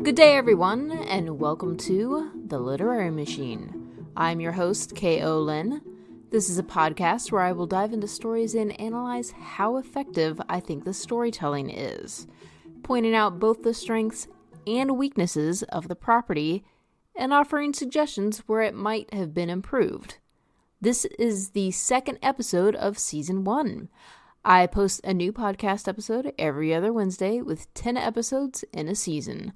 Good day, everyone, and welcome to The Literary Machine. I'm your host, K.O. Lynn. This is a podcast where I will dive into stories and analyze how effective I think the storytelling is, pointing out both the strengths and weaknesses of the property and offering suggestions where it might have been improved. This is the second episode of Season 1. I post a new podcast episode every other Wednesday with 10 episodes in a season.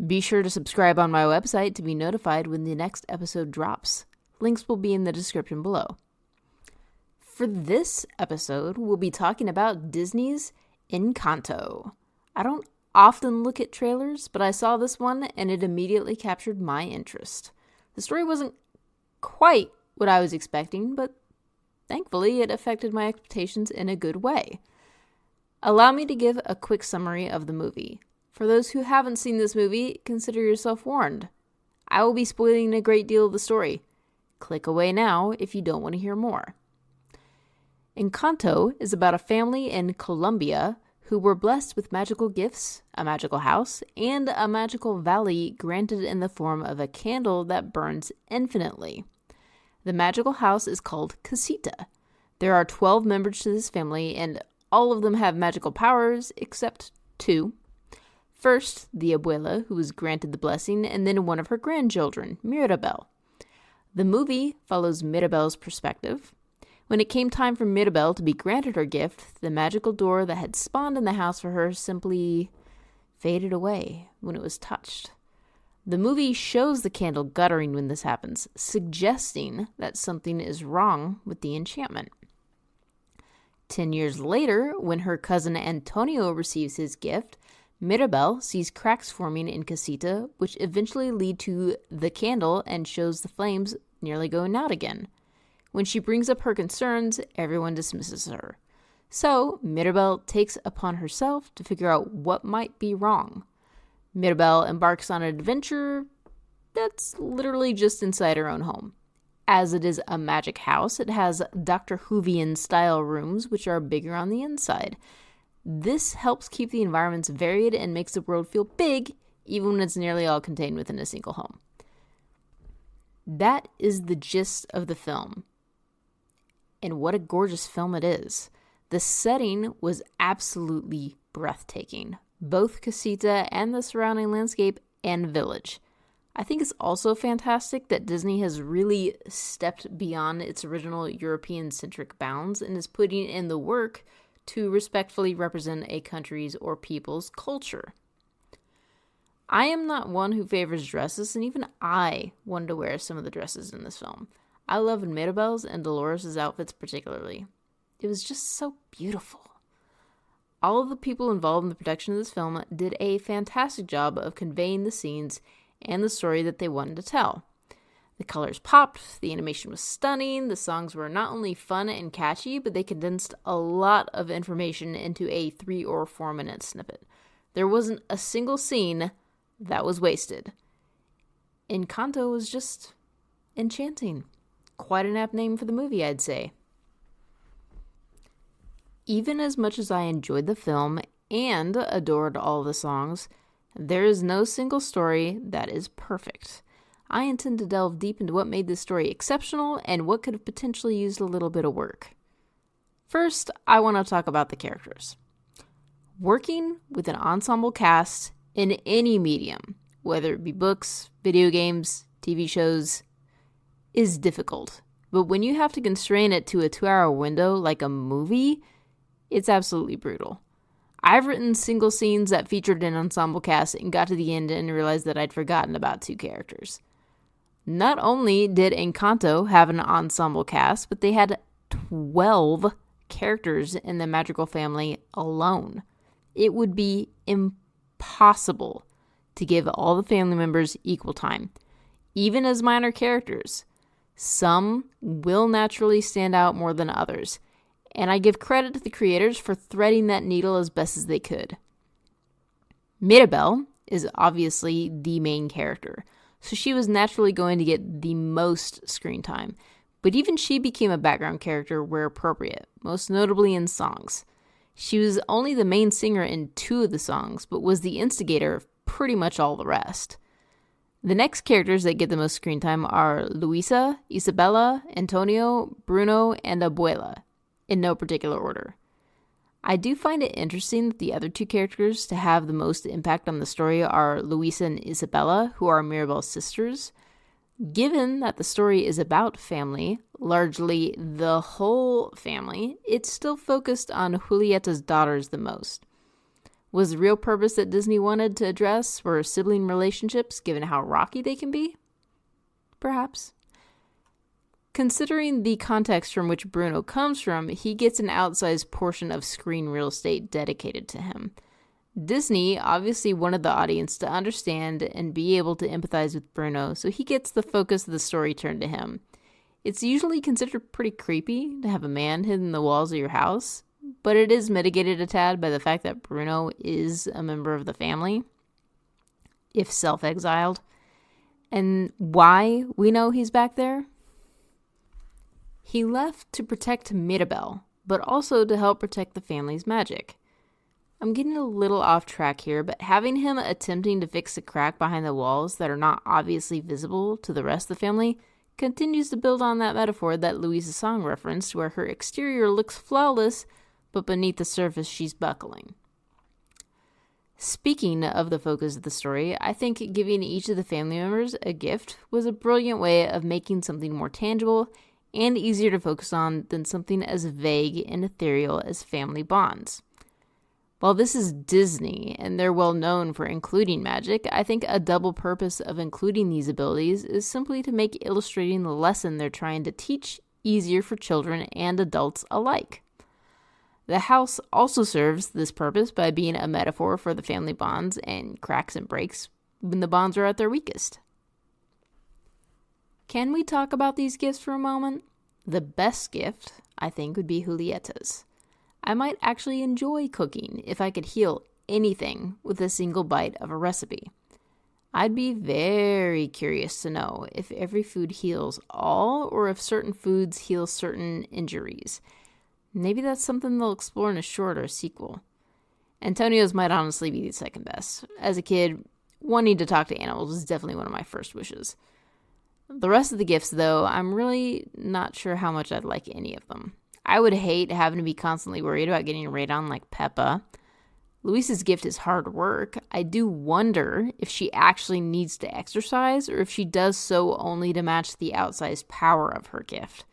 Be sure to subscribe on my website to be notified when the next episode drops. Links will be in the description below. For this episode, we'll be talking about Disney's Encanto. I don't often look at trailers, but I saw this one and it immediately captured my interest. The story wasn't quite what I was expecting, but thankfully it affected my expectations in a good way. Allow me to give a quick summary of the movie. For those who haven't seen this movie, consider yourself warned. I will be spoiling a great deal of the story. Click away now if you don't want to hear more. Encanto is about a family in Colombia who were blessed with magical gifts, a magical house, and a magical valley granted in the form of a candle that burns infinitely. The magical house is called Casita. There are 12 members to this family, and all of them have magical powers except 2. First, the abuela, who was granted the blessing, and then one of her grandchildren, Mirabel. The movie follows Mirabel's perspective. When it came time for Mirabel to be granted her gift, the magical door that had spawned in the house for her simply faded away when it was touched. The movie shows the candle guttering when this happens, suggesting that something is wrong with the enchantment. 10 years later, when her cousin Antonio receives his gift, Mirabel sees cracks forming in Casita, which eventually lead to the candle and shows the flames nearly going out again. When she brings up her concerns, everyone dismisses her. So, Mirabel takes upon herself to figure out what might be wrong. Mirabel embarks on an adventure that's literally just inside her own home. As it is a magic house, it has Dr. Whovian-style rooms, which are bigger on the inside. This helps keep the environments varied and makes the world feel big, even when it's nearly all contained within a single home. That is the gist of the film. And what a gorgeous film it is. The setting was absolutely breathtaking. Both Casita and the surrounding landscape and village. I think it's also fantastic that Disney has really stepped beyond its original European-centric bounds and is putting in the work to respectfully represent a country's or people's culture. I am not one who favors dresses, and even I wanted to wear some of the dresses in this film. I loved Mirabel's and Dolores' outfits particularly. It was just so beautiful. All of the people involved in the production of this film did a fantastic job of conveying the scenes and the story that they wanted to tell. The colors popped, the animation was stunning, the songs were not only fun and catchy, but they condensed a lot of information into a 3 or 4 minute snippet. There wasn't a single scene that was wasted. Encanto was just enchanting. Quite an apt name for the movie, I'd say. Even as much as I enjoyed the film and adored all the songs, there is no single story that is perfect. I intend to delve deep into what made this story exceptional and what could have potentially used a little bit of work. First, I want to talk about the characters. Working with an ensemble cast in any medium, whether it be books, video games, TV shows, is difficult. But when you have to constrain it to a 2-hour window like a movie, it's absolutely brutal. I've written single scenes that featured an ensemble cast and got to the end and realized that I'd forgotten about 2 characters. Not only did Encanto have an ensemble cast, but they had 12 characters in the magical family alone. It would be impossible to give all the family members equal time, even as minor characters. Some will naturally stand out more than others, and I give credit to the creators for threading that needle as best as they could. Mirabel is obviously the main character, so she was naturally going to get the most screen time, but even she became a background character where appropriate, most notably in songs. She was only the main singer in 2 of the songs, but was the instigator of pretty much all the rest. The next characters that get the most screen time are Luisa, Isabella, Antonio, Bruno, and Abuela, in no particular order. I do find it interesting that the other two characters to have the most impact on the story are Luisa and Isabella, who are Mirabel's sisters. Given that the story is about family, largely the whole family, it's still focused on Julieta's daughters the most. Was the real purpose that Disney wanted to address were sibling relationships, given how rocky they can be? Perhaps. Considering the context from which Bruno comes from, he gets an outsized portion of screen real estate dedicated to him. Disney obviously wanted the audience to understand and be able to empathize with Bruno, so he gets the focus of the story turned to him. It's usually considered pretty creepy to have a man hidden in the walls of your house, but it is mitigated a tad by the fact that Bruno is a member of the family, if self-exiled. And why we know he's back there? He left to protect Mirabel, but also to help protect the family's magic. I'm getting a little off track here, but having him attempting to fix a crack behind the walls that are not obviously visible to the rest of the family continues to build on that metaphor that Louisa's song referenced, where her exterior looks flawless, but beneath the surface she's buckling. Speaking of the focus of the story, I think giving each of the family members a gift was a brilliant way of making something more tangible and easier to focus on than something as vague and ethereal as family bonds. While this is Disney, and they're well known for including magic, I think a double purpose of including these abilities is simply to make illustrating the lesson they're trying to teach easier for children and adults alike. The house also serves this purpose by being a metaphor for the family bonds and cracks and breaks when the bonds are at their weakest. Can we talk about these gifts for a moment? The best gift, I think, would be Julieta's. I might actually enjoy cooking if I could heal anything with a single bite of a recipe. I'd be very curious to know if every food heals all or if certain foods heal certain injuries. Maybe that's something they'll explore in a short or sequel. Antonio's might honestly be the second best. As a kid, wanting to talk to animals was definitely one of my first wishes. The rest of the gifts, though, I'm really not sure how much I'd like any of them. I would hate having to be constantly worried about getting radon like Peppa. Luisa's gift is hard work. I do wonder if she actually needs to exercise or if she does so only to match the outsized power of her gift.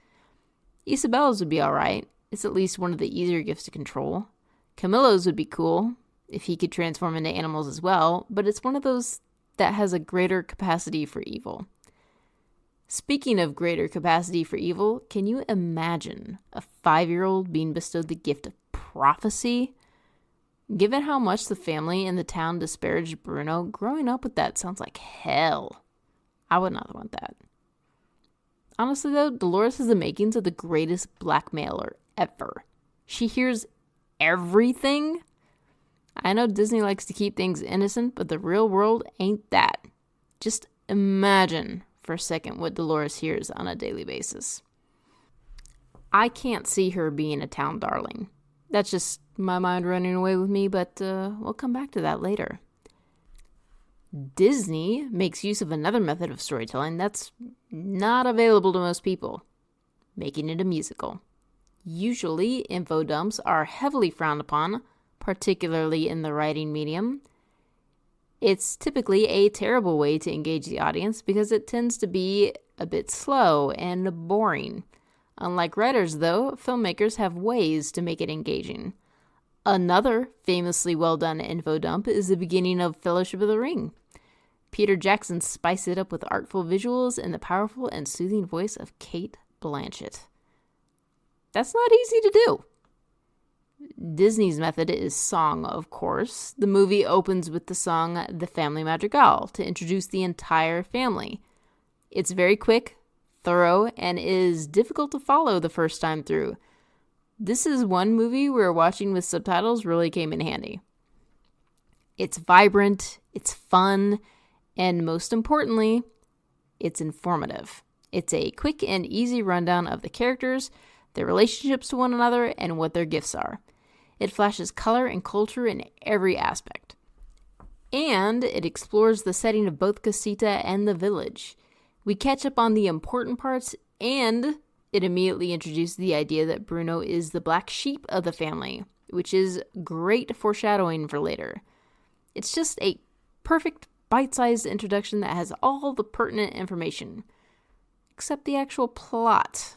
Isabella's would be alright. It's at least one of the easier gifts to control. Camillo's would be cool if he could transform into animals as well, but it's one of those that has a greater capacity for evil. Speaking of greater capacity for evil, can you imagine a 5-year-old being bestowed the gift of prophecy? Given how much the family and the town disparaged Bruno, growing up with that sounds like hell. I would not want that. Honestly though, Dolores has the makings of the greatest blackmailer ever. She hears everything. I know Disney likes to keep things innocent, but the real world ain't that. Just imagine for a second what Dolores hears on a daily basis. I can't see her being a town darling. That's just my mind running away with me, but we'll come back to that later. Disney makes use of another method of storytelling that's not available to most people, making it a musical. Usually, info dumps are heavily frowned upon, particularly in the writing medium. It's typically a terrible way to engage the audience because it tends to be a bit slow and boring. Unlike writers, though, filmmakers have ways to make it engaging. Another famously well-done info dump is the beginning of Fellowship of the Ring. Peter Jackson spiced it up with artful visuals and the powerful and soothing voice of Cate Blanchett. That's not easy to do. Disney's method is song, of course. The movie opens with the song The Family Madrigal to introduce the entire family. It's very quick, thorough, and is difficult to follow the first time through. This is one movie where watching with subtitles really came in handy. It's vibrant, it's fun, and most importantly, it's informative. It's a quick and easy rundown of the characters, their relationships to one another, and what their gifts are. It flashes color and culture in every aspect. And it explores the setting of both Casita and the village. We catch up on the important parts, and it immediately introduces the idea that Bruno is the black sheep of the family, which is great foreshadowing for later. It's just a perfect bite-sized introduction that has all the pertinent information, except the actual plot.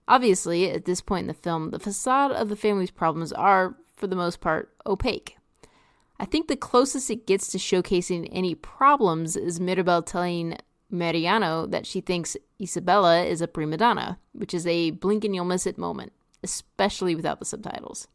Obviously, at this point in the film, the facade of the family's problems are, for the most part, opaque. I think the closest it gets to showcasing any problems is Mirabel telling Mariano that she thinks Isabella is a prima donna, which is a blink and you'll miss it moment, especially without the subtitles.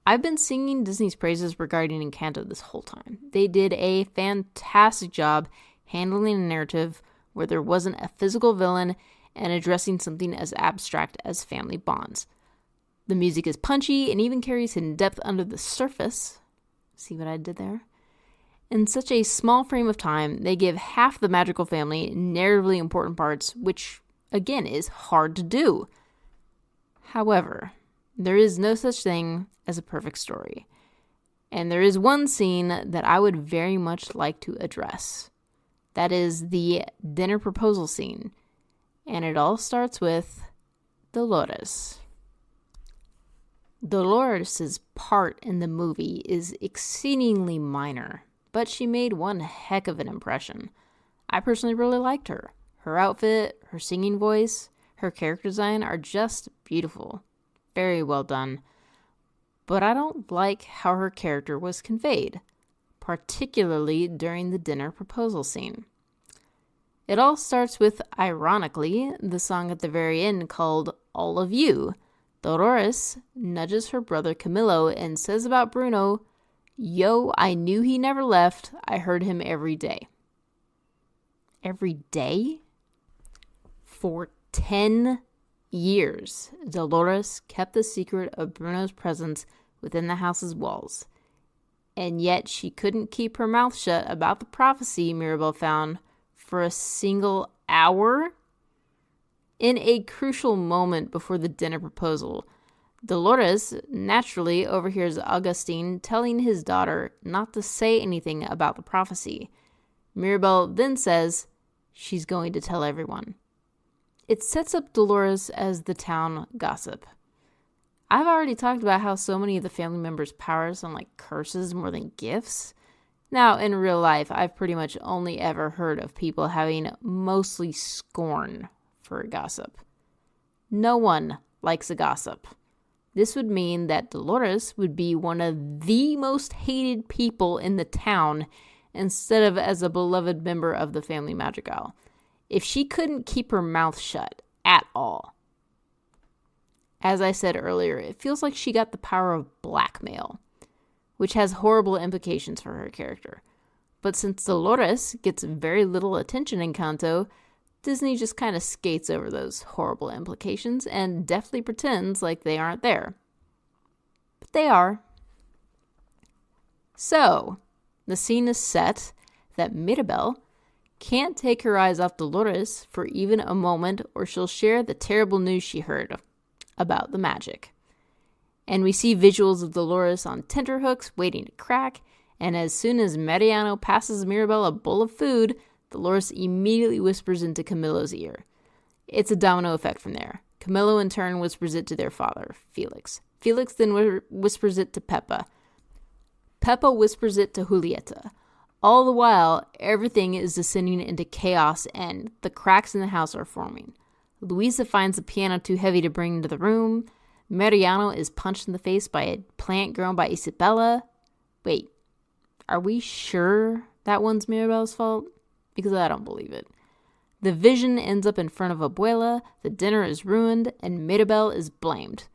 I've been singing Disney's praises regarding Encanto this whole time. They did a fantastic job handling a narrative where there wasn't a physical villain and addressing something as abstract as family bonds. The music is punchy and even carries hidden depth under the surface. See what I did there? In such a small frame of time, they give half the magical family narratively important parts, which, again, is hard to do. However, there is no such thing as a perfect story. And there is one scene that I would very much like to address. That is the dinner proposal scene. And it all starts with Dolores. Dolores' part in the movie is exceedingly minor, but she made one heck of an impression. I personally really liked her. Her outfit, her singing voice, her character design are just beautiful. Very well done. But I don't like how her character was conveyed, particularly during the dinner proposal scene. It all starts with, ironically, the song at the very end called All of You. Dolores nudges her brother Camilo and says about Bruno, "Yo, I knew he never left. I heard him every day." Every day? For 10 years, Dolores kept the secret of Bruno's presence within the house's walls. And yet she couldn't keep her mouth shut about the prophecy Mirabel found for a single hour? In a crucial moment before the dinner proposal, Dolores naturally overhears Augustine telling his daughter not to say anything about the prophecy. Mirabel then says she's going to tell everyone. It sets up Dolores as the town gossip. I've already talked about how so many of the family members' powers sound like curses more than gifts. Now, in real life, I've pretty much only ever heard of people having mostly scorn for a gossip. No one likes a gossip. This would mean that Dolores would be one of the most hated people in the town instead of as a beloved member of the family Madrigal. If she couldn't keep her mouth shut at all. As I said earlier, it feels like she got the power of blackmail, which has horrible implications for her character. But since Dolores gets very little attention in Encanto, Disney just kind of skates over those horrible implications and deftly pretends like they aren't there. But they are. So, the scene is set that Mirabel can't take her eyes off Dolores for even a moment or she'll share the terrible news she heard about the magic. And we see visuals of Dolores on tenterhooks waiting to crack, and as soon as Mariano passes Mirabel a bowl of food, Dolores immediately whispers into Camilo's ear. It's a domino effect from there. Camilo in turn whispers it to their father, Felix. Felix then whispers it to Pepa. Pepa whispers it to Julieta. All the while, everything is descending into chaos and the cracks in the house are forming. Luisa finds the piano too heavy to bring into the room. Mariano is punched in the face by a plant grown by Isabella. Wait, are we sure that one's Mirabel's fault? Because I don't believe it. The vision ends up in front of Abuela, the dinner is ruined, and Mirabel is blamed.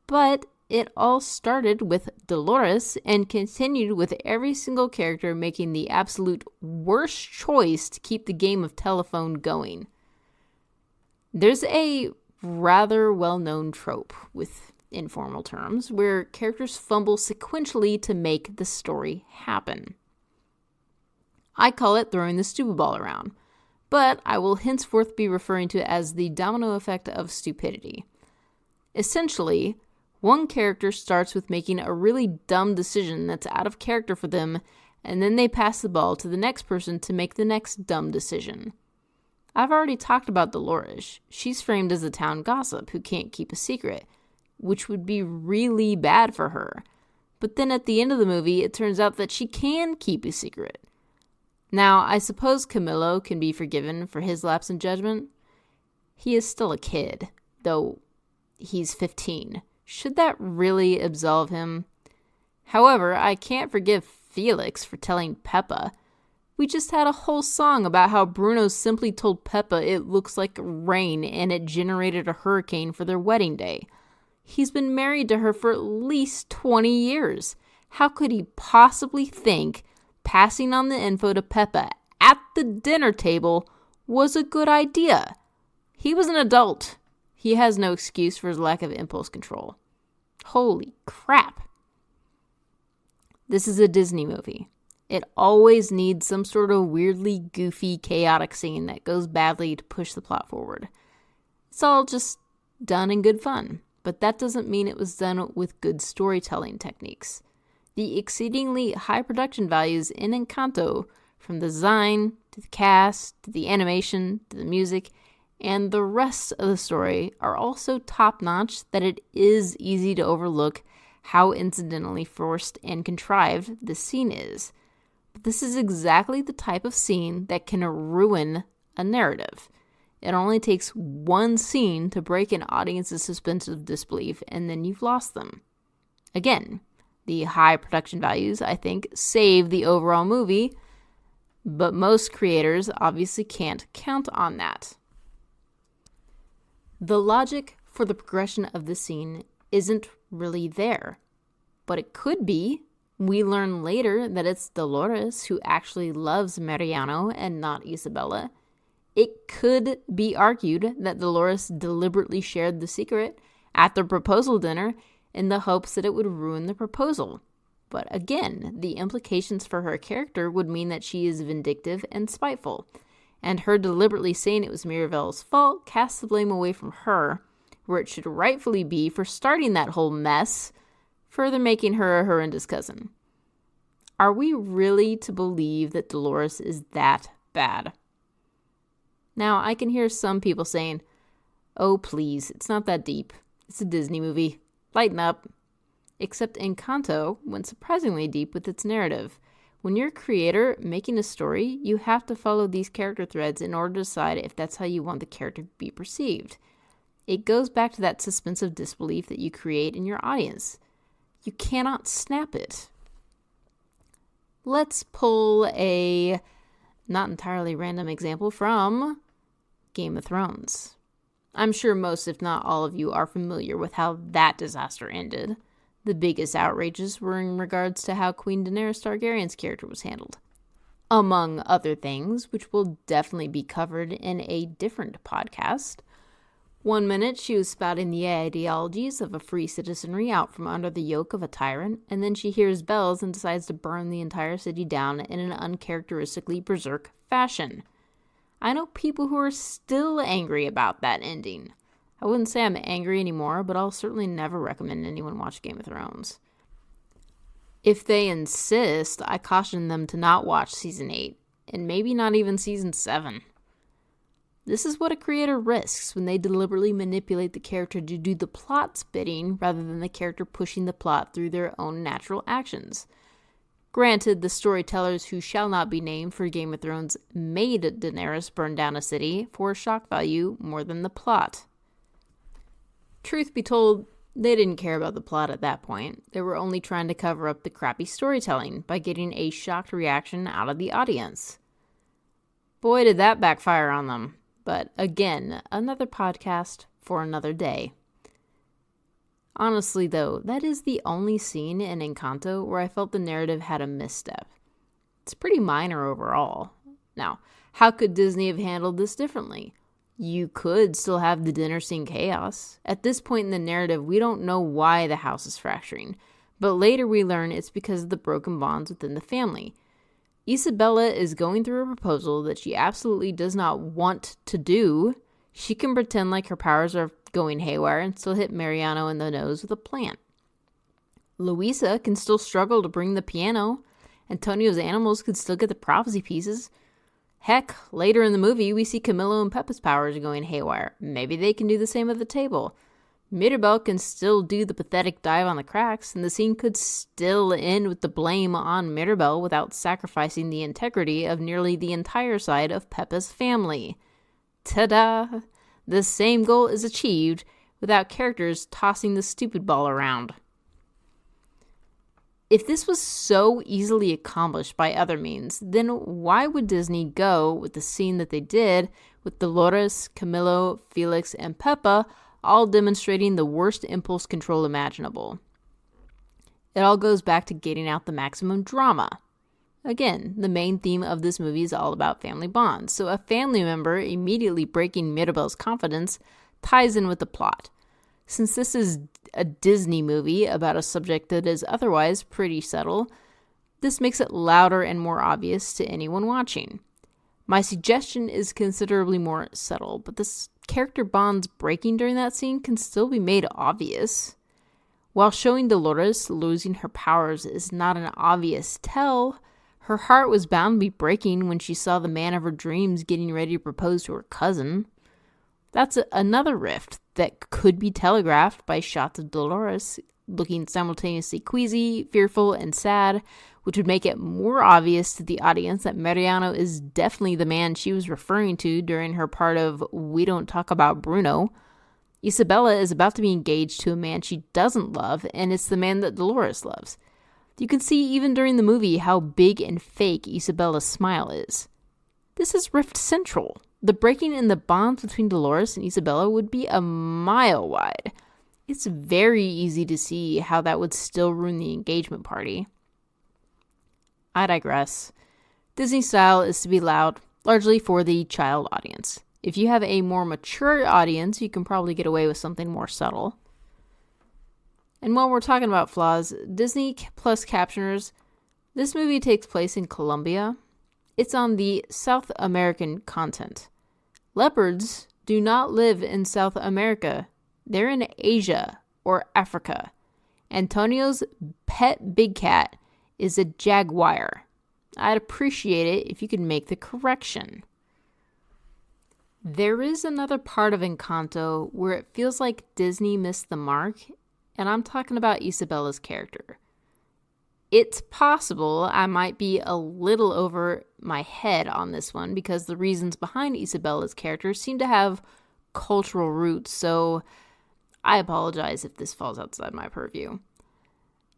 But it all started with Dolores and continued with every single character making the absolute worst choice to keep the game of telephone going. There's a rather well-known trope, with informal terms, where characters fumble sequentially to make the story happen. I call it throwing the stupid ball around, but I will henceforth be referring to it as the domino effect of stupidity. Essentially, One character starts with making a really dumb decision that's out of character for them, and then they pass the ball to the next person to make the next dumb decision. I've already talked about Dolores. She's framed as a town gossip who can't keep a secret, which would be really bad for her. But then at the end of the movie, it turns out that she can keep a secret. Now, I suppose Camillo can be forgiven for his lapse in judgment. He is still a kid, though he's 15. Should that really absolve him? However, I can't forgive Felix for telling Peppa. We just had a whole song about how Bruno simply told Peppa it looks like rain and it generated a hurricane for their wedding day. He's been married to her for at least 20 years. How could he possibly think passing on the info to Peppa at the dinner table was a good idea? He was an adult. He has no excuse for his lack of impulse control. Holy crap. This is a Disney movie. It always needs some sort of weirdly goofy, chaotic scene that goes badly to push the plot forward. It's all just done in good fun, but that doesn't mean it was done with good storytelling techniques. The exceedingly high production values in Encanto, from the design, to the cast, to the animation, to the music, and the rest of the story are all so top-notch that it is easy to overlook how incidentally forced and contrived this scene is. But this is exactly the type of scene that can ruin a narrative. It only takes one scene to break an audience's suspense of disbelief, and then you've lost them. Again, the high production values, I think, save the overall movie, but most creators obviously can't count on that. The logic for the progression of the scene isn't really there, but it could be. We learn later that it's Dolores who actually loves Mariano and not Isabella. It could be argued that Dolores deliberately shared the secret at the proposal dinner in the hopes that it would ruin the proposal. But again, the implications for her character would mean that she is vindictive and spiteful, and her deliberately saying it was Mirabel's fault casts the blame away from her, where it should rightfully be for starting that whole mess, further making her a horrendous cousin. Are we really to believe that Dolores is that bad? Now, I can hear some people saying, "Oh, please, it's not that deep. It's a Disney movie. Lighten up." Except Encanto went surprisingly deep with its narrative. When you're a creator making a story, you have to follow these character threads in order to decide if that's how you want the character to be perceived. It goes back to that suspense of disbelief that you create in your audience. You cannot snap it. Let's pull a not entirely random example from Game of Thrones. I'm sure most, if not all of you, are familiar with how that disaster ended. The biggest outrages were in regards to how Queen Daenerys Targaryen's character was handled. Among other things, which will definitely be covered in a different podcast. One minute she was spouting the ideologies of a free citizenry out from under the yoke of a tyrant, and then she hears bells and decides to burn the entire city down in an uncharacteristically berserk fashion. I know people who are still angry about that ending. I wouldn't say I'm angry anymore, but I'll certainly never recommend anyone watch Game of Thrones. If they insist, I caution them to not watch Season 8, and maybe not even Season 7. This is what a creator risks when they deliberately manipulate the character to do the plot's bidding rather than the character pushing the plot through their own natural actions. Granted, the storytellers who shall not be named for Game of Thrones made Daenerys burn down a city for shock value more than the plot. Truth be told, they didn't care about the plot at that point. They were only trying to cover up the crappy storytelling by getting a shocked reaction out of the audience. Boy, did that backfire on them. But again, another podcast for another day. Honestly, though, that is the only scene in Encanto where I felt the narrative had a misstep. It's pretty minor overall. Now, how could Disney have handled this differently? You could still have the dinner scene chaos. At this point in the narrative, we don't know why the house is fracturing, but later we learn it's because of the broken bonds within the family. Isabella is going through a proposal that she absolutely does not want to do. She can pretend like her powers are going haywire and still hit Mariano in the nose with a plant. Luisa can still struggle to bring the piano. Antonio's animals could still get the prophecy pieces. Heck, later in the movie, we see Camilo and Pepa's powers going haywire. Maybe they can do the same at the table. Mirabel can still do the pathetic dive on the cracks, and the scene could still end with the blame on Mirabel without sacrificing the integrity of nearly the entire side of Pepa's family. Ta-da! The same goal is achieved without characters tossing the stupid ball around. If this was so easily accomplished by other means, then why would Disney go with the scene that they did with Dolores, Camilo, Felix, and Pepa all demonstrating the worst impulse control imaginable? It all goes back to getting out the maximum drama. Again, the main theme of this movie is all about family bonds, so a family member immediately breaking Mirabel's confidence ties in with the plot. Since this is a Disney movie about a subject that is otherwise pretty subtle, this makes it louder and more obvious to anyone watching. My suggestion is considerably more subtle, but this character bonds breaking during that scene can still be made obvious. While showing Dolores losing her powers is not an obvious tell, her heart was bound to be breaking when she saw the man of her dreams getting ready to propose to her cousin. That's another rift that could be telegraphed by shots of Dolores looking simultaneously queasy, fearful, and sad, which would make it more obvious to the audience that Mariano is definitely the man she was referring to during her part of We Don't Talk About Bruno. Isabella is about to be engaged to a man she doesn't love, and it's the man that Dolores loves. You can see even during the movie how big and fake Isabella's smile is. This is rift central. The breaking in the bonds between Dolores and Isabella would be a mile wide. It's very easy to see how that would still ruin the engagement party. I digress. Disney's style is to be loud, largely for the child audience. If you have a more mature audience, you can probably get away with something more subtle. And while we're talking about flaws, Disney Plus captioners, this movie takes place in Colombia. It's on the South American continent. Leopards do not live in South America. They're in Asia or Africa. Antonio's pet big cat is a jaguar. I'd appreciate it if you could make the correction. There is another part of Encanto where it feels like Disney missed the mark, and I'm talking about Isabella's character. It's possible I might be a little over my head on this one because the reasons behind Isabella's character seem to have cultural roots, so I apologize if this falls outside my purview.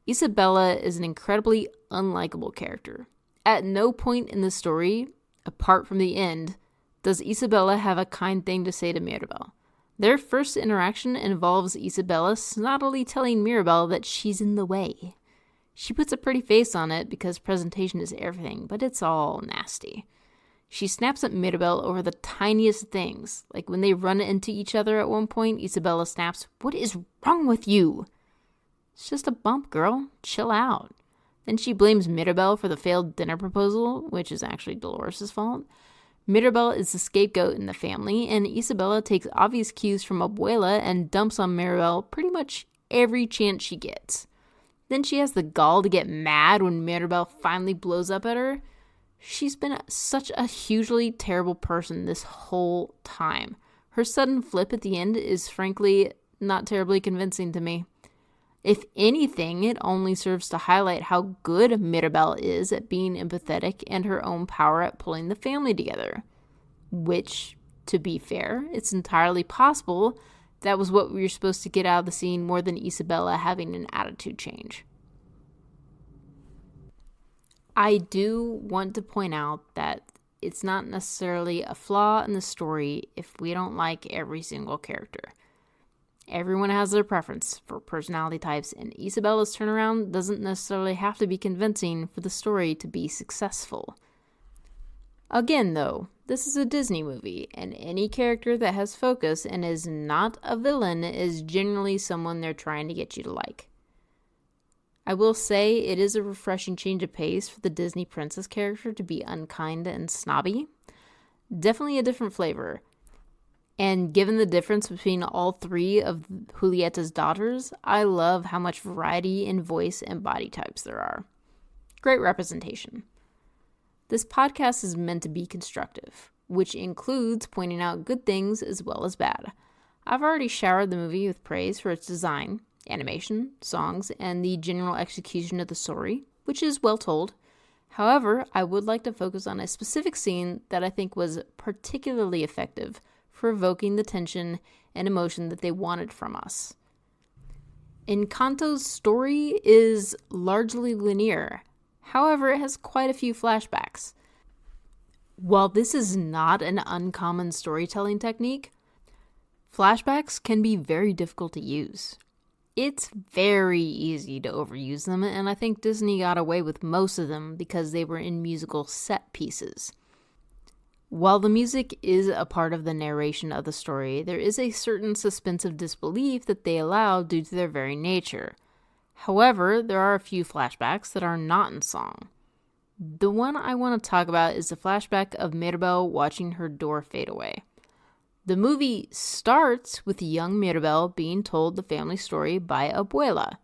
Isabella is an incredibly unlikable character. At no point in the story, apart from the end, does Isabella have a kind thing to say to Mirabel. Their first interaction involves Isabella snottily telling Mirabel that she's in the way. She puts a pretty face on it because presentation is everything, but it's all nasty. She snaps at Mirabel over the tiniest things, like when they run into each other at one point, Isabella snaps, "What is wrong with you?" It's just a bump, girl. Chill out. Then she blames Mirabel for the failed dinner proposal, which is actually Dolores' fault. Mirabel is the scapegoat in the family, and Isabella takes obvious cues from Abuela and dumps on Mirabel pretty much every chance she gets. Then she has the gall to get mad when Mirabel finally blows up at her. She's been such a hugely terrible person this whole time. Her sudden flip at the end is frankly not terribly convincing to me. If anything, it only serves to highlight how good Mirabel is at being empathetic and her own power at pulling the family together. Which, to be fair, it's entirely possible that was what we were supposed to get out of the scene more than Isabella having an attitude change. I do want to point out that it's not necessarily a flaw in the story if we don't like every single character. Everyone has their preference for personality types, and Isabella's turnaround doesn't necessarily have to be convincing for the story to be successful. Again, though, this is a Disney movie, and any character that has focus and is not a villain is generally someone they're trying to get you to like. I will say it is a refreshing change of pace for the Disney princess character to be unkind and snobby. Definitely a different flavor. And given the difference between all three of Julieta's daughters, I love how much variety in voice and body types there are. Great representation. This podcast is meant to be constructive, which includes pointing out good things as well as bad. I've already showered the movie with praise for its design, animation, songs, and the general execution of the story, which is well told. However, I would like to focus on a specific scene that I think was particularly effective for evoking the tension and emotion that they wanted from us. Encanto's story is largely linear. However, it has quite a few flashbacks. While this is not an uncommon storytelling technique, flashbacks can be very difficult to use. It's very easy to overuse them, and I think Disney got away with most of them because they were in musical set pieces. While the music is a part of the narration of the story, there is a certain suspense of disbelief that they allow due to their very nature. However, there are a few flashbacks that are not in song. The one I want to talk about is the flashback of Mirabel watching her door fade away. The movie starts with young Mirabel being told the family story by Abuela.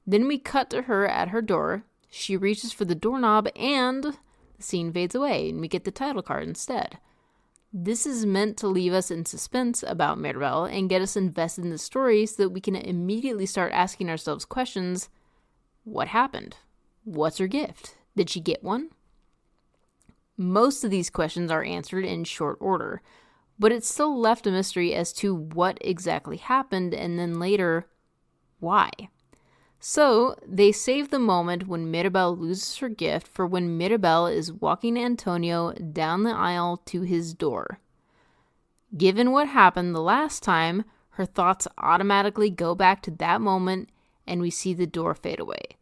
Then we cut to her at her door. She reaches for the doorknob and the scene fades away and we get the title card instead. This is meant to leave us in suspense about Mirabel and get us invested in the story so that we can immediately start asking ourselves questions. What happened? What's her gift? Did she get one? Most of these questions are answered in short order, but it's still left a mystery as to what exactly happened and then later, why. So, they save the moment when Mirabel loses her gift for when Mirabel is walking Antonio down the aisle to his door. Given what happened the last time, her thoughts automatically go back to that moment and we see the door fade away.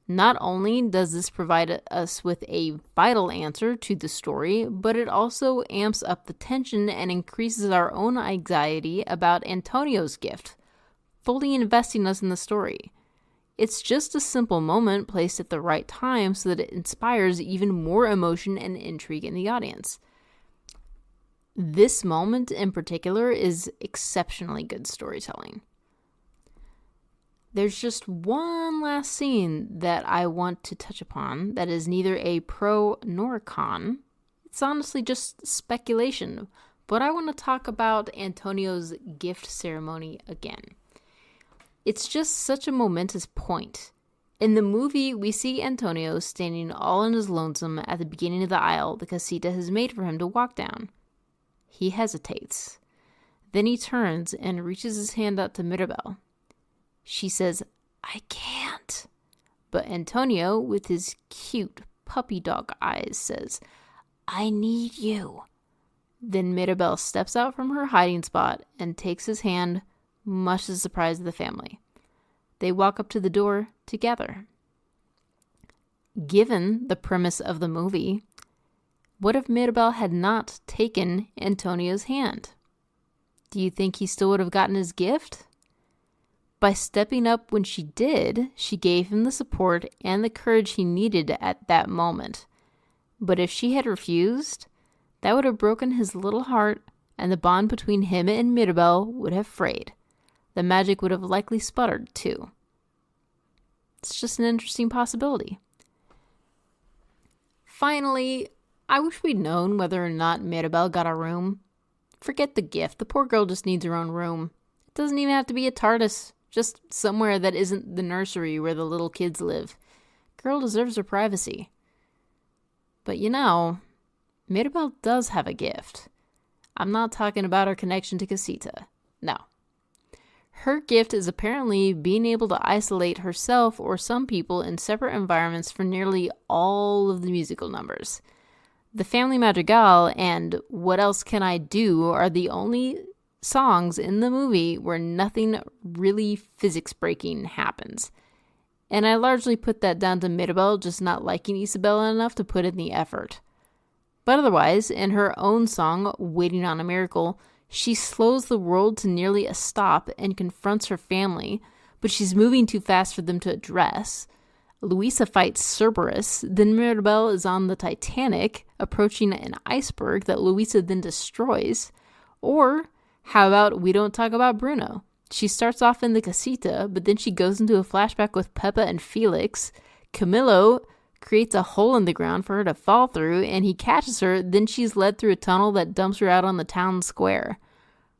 Not only does this provide us with a vital answer to the story, but it also amps up the tension and increases our own anxiety about Antonio's gift, fully investing us in the story. It's just a simple moment placed at the right time so that it inspires even more emotion and intrigue in the audience. This moment in particular is exceptionally good storytelling. There's just one last scene that I want to touch upon that is neither a pro nor a con. It's honestly just speculation, but I want to talk about Antonio's gift ceremony again. It's just such a momentous point. In the movie, we see Antonio standing all on his lonesome at the beginning of the aisle the Casita has made for him to walk down. He hesitates. Then he turns and reaches his hand out to Mirabel. She says, "I can't." But Antonio, with his cute puppy dog eyes, says, "I need you." Then Mirabel steps out from her hiding spot and takes his hand, much to the surprise of the family. They walk up to the door together. Given the premise of the movie, what if Mirabel had not taken Antonio's hand? Do you think he still would have gotten his gift? By stepping up when she did, she gave him the support and the courage he needed at that moment. But if she had refused, that would have broken his little heart and the bond between him and Mirabel would have frayed. The magic would have likely sputtered, too. It's just an interesting possibility. Finally, I wish we'd known whether or not Mirabel got a room. Forget the gift. The poor girl just needs her own room. It doesn't even have to be a TARDIS. Just somewhere that isn't the nursery where the little kids live. Girl deserves her privacy. But you know, Mirabel does have a gift. I'm not talking about her connection to Casita. No. Her gift is apparently being able to isolate herself or some people in separate environments for nearly all of the musical numbers. The Family Madrigal and What Else Can I Do are the only songs in the movie where nothing really physics-breaking happens. And I largely put that down to Mirabel just not liking Isabella enough to put in the effort. But otherwise, in her own song, Waiting on a Miracle, she slows the world to nearly a stop and confronts her family, but she's moving too fast for them to address. Luisa fights Cerberus, then Mirabel is on the Titanic, approaching an iceberg that Luisa then destroys. Or How about we don't talk about Bruno? She starts off in the Casita, but then she goes into a flashback with Peppa and Felix. Camilo creates a hole in the ground for her to fall through, and he catches her. Then she's led through a tunnel that dumps her out on the town square.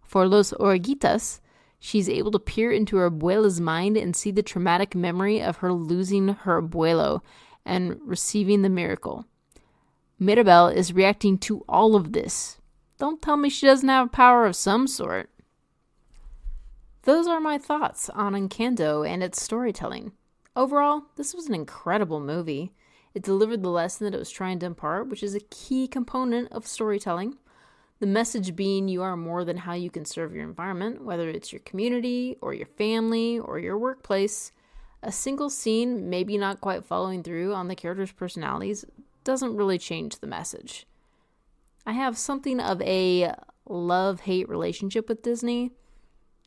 For Los Oruguitas, she's able to peer into her abuela's mind and see the traumatic memory of her losing her abuelo and receiving the miracle. Mirabel is reacting to all of this. Don't tell me she doesn't have power of some sort. Those are my thoughts on Encanto and its storytelling. Overall, this was an incredible movie. It delivered the lesson that it was trying to impart, which is a key component of storytelling. The message being you are more than how you can serve your environment, whether it's your community or your family or your workplace. A single scene, maybe not quite following through on the characters' personalities, doesn't really change the message. I have something of a love-hate relationship with Disney.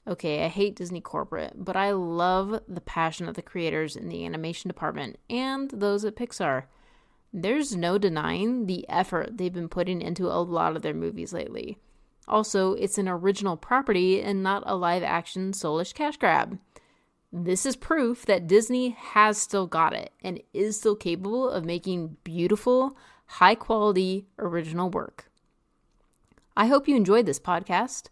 Okay, I hate Disney corporate, but I love the passion of the creators in the animation department and those at Pixar. There's no denying the effort they've been putting into a lot of their movies lately. Also, it's an original property and not a live-action soulish cash grab. This is proof that Disney has still got it and is still capable of making beautiful, high-quality, original work. I hope you enjoyed this podcast.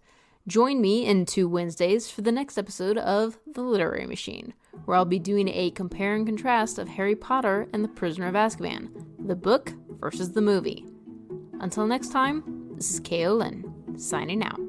Join me in 2 Wednesdays for the next episode of The Literary Machine, where I'll be doing a compare and contrast of Harry Potter and the Prisoner of Azkaban, the book versus the movie. Until next time, this is Lynn, signing out.